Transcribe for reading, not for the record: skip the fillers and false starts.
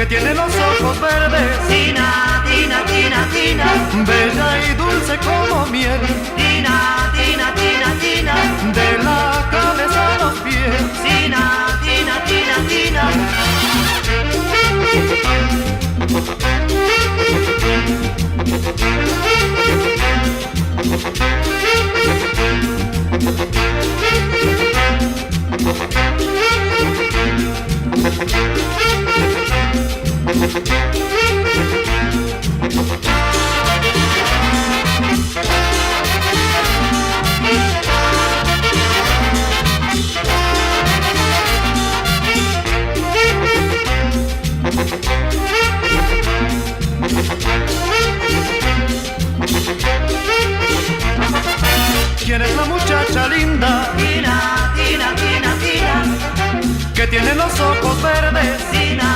que tiene los ojos verdes. Tina, Tina, Tina, Tina, Bella y dulce como miel. Tina, Tina, Tina, Tina, De la cabeza a los pies. Tina, Tina, Tina, Tina. ¿Quién es la muchacha linda Tina, Tina, Tina, Tina, que tiene los ojos verdes? Tina,